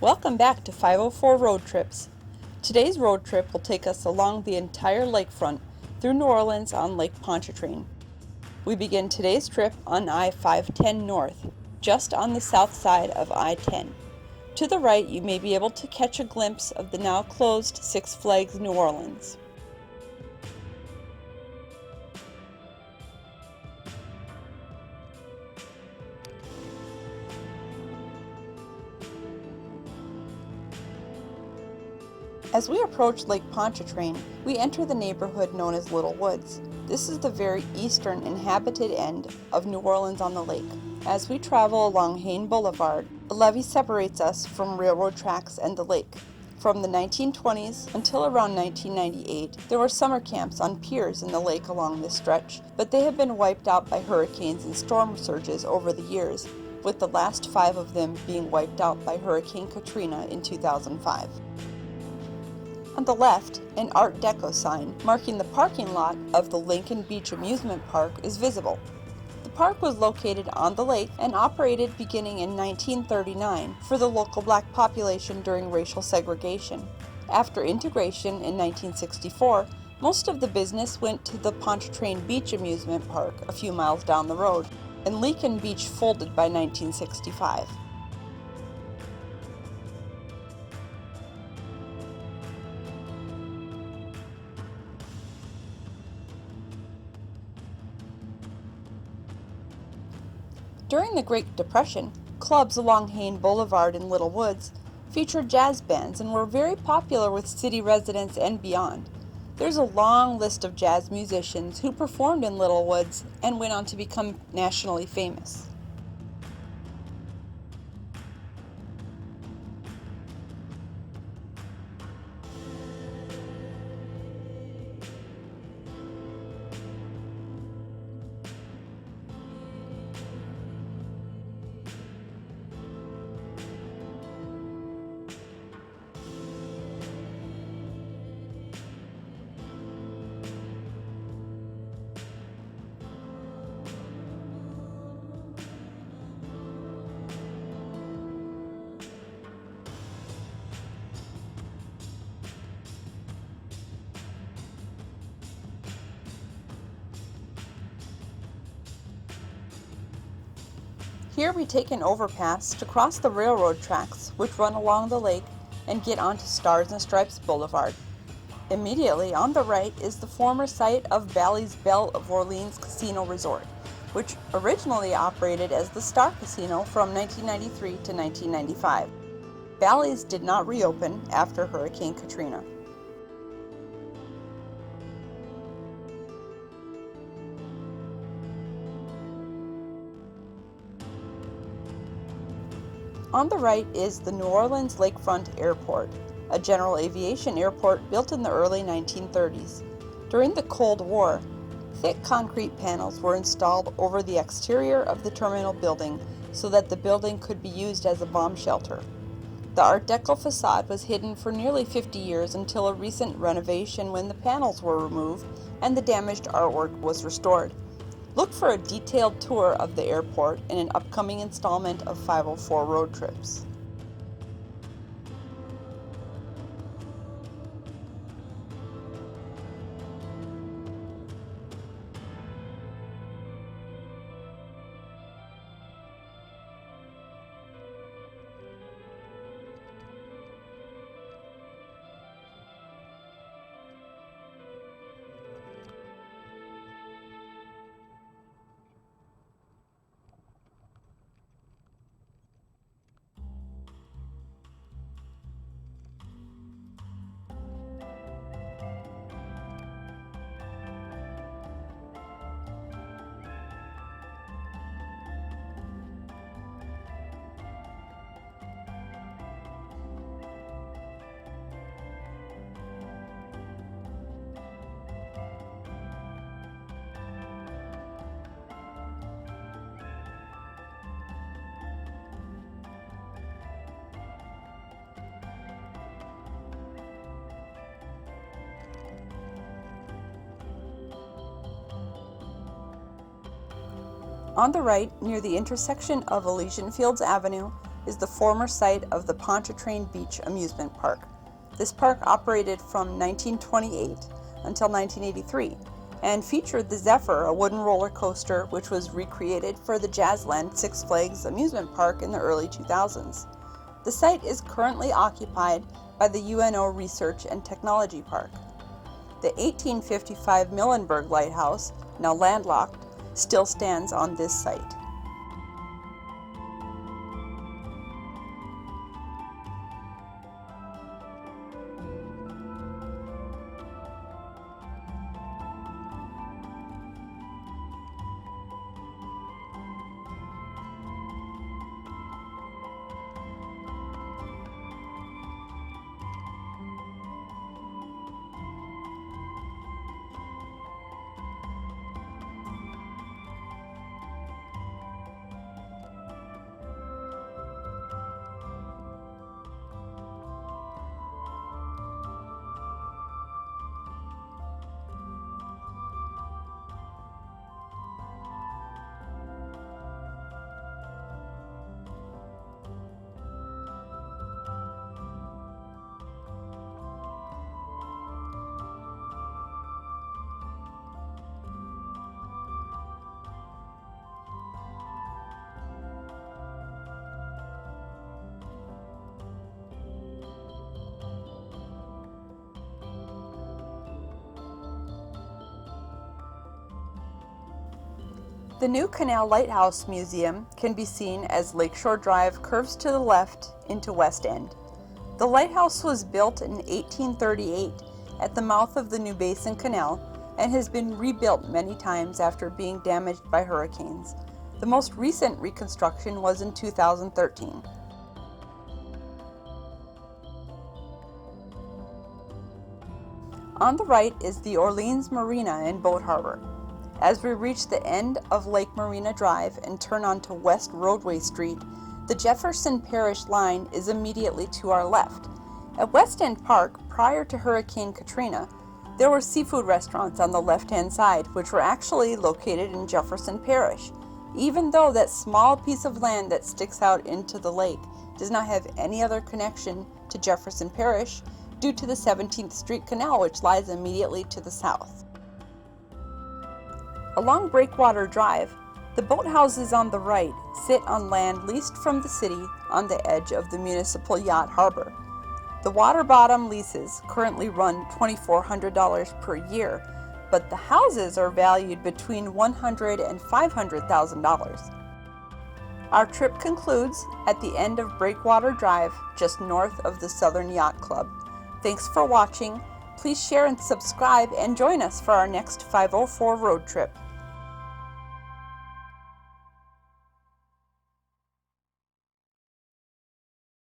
Welcome back to 504 Road Trips. Today's road trip will take us along the entire lakefront through New Orleans on Lake Pontchartrain. We begin today's trip on I-510 North, just on the south side of I-10. To the right, you may be able to catch a glimpse of the now closed Six Flags New Orleans. As we approach Lake Pontchartrain, we enter the neighborhood known as Little Woods. This is the very eastern inhabited end of New Orleans on the lake. As we travel along Hayne Boulevard, a levee separates us from railroad tracks and the lake. From the 1920s until around 1998, there were summer camps on piers in the lake along this stretch, but they have been wiped out by hurricanes and storm surges over the years, with the last 5 of them being wiped out by Hurricane Katrina in 2005. On the left, an Art Deco sign marking the parking lot of the Lincoln Beach Amusement Park is visible. The park was located on the lake and operated beginning in 1939 for the local black population during racial segregation. After integration in 1964, most of the business went to the Pontchartrain Beach Amusement Park a few miles down the road, and Lincoln Beach folded by 1965. During the Great Depression, clubs along Hayne Boulevard in Little Woods featured jazz bands and were very popular with city residents and beyond. There's a long list of jazz musicians who performed in Little Woods and went on to become nationally famous. Here we take an overpass to cross the railroad tracks which run along the lake and get onto Stars and Stripes Boulevard. Immediately on the right is the former site of Bally's Belle of Orleans Casino Resort, which originally operated as the Star Casino from 1993 to 1995. Bally's did not reopen after Hurricane Katrina. On the right is the New Orleans Lakefront Airport, a general aviation airport built in the early 1930s. During the Cold War, thick concrete panels were installed over the exterior of the terminal building so that the building could be used as a bomb shelter. The Art Deco facade was hidden for nearly 50 years until a recent renovation when the panels were removed and the damaged artwork was restored. Look for a detailed tour of the airport in an upcoming installment of 504 Road Trips. On the right, near the intersection of Elysian Fields Avenue is the former site of the Pontchartrain Beach amusement park. This park operated from 1928 until 1983 and featured the Zephyr, a wooden roller coaster which was recreated for the Jazzland Six Flags amusement park in the early 2000s. The site is currently occupied by the UNO Research and Technology Park. The 1855 Muhlenberg Lighthouse, now landlocked, still stands on this site. The new Canal Lighthouse Museum can be seen as Lakeshore Drive curves to the left into West End. The lighthouse was built in 1838 at the mouth of the New Basin Canal and has been rebuilt many times after being damaged by hurricanes. The most recent reconstruction was in 2013. On the right is the Orleans Marina and Boat Harbor. As we reach the end of Lake Marina Drive and turn onto West Roadway Street, the Jefferson Parish line is immediately to our left. At West End Park, prior to Hurricane Katrina, there were seafood restaurants on the left-hand side, which were actually located in Jefferson Parish, even though that small piece of land that sticks out into the lake does not have any other connection to Jefferson Parish due to the 17th Street Canal, which lies immediately to the south. Along Breakwater Drive, the boathouses on the right sit on land leased from the city on the edge of the municipal yacht harbor. The water bottom leases currently run $2,400 per year, but the houses are valued between $100,000 and $500,000. Our trip concludes at the end of Breakwater Drive, just north of the Southern Yacht Club. Thanks for watching. Please share and subscribe and join us for our next 504 road trip.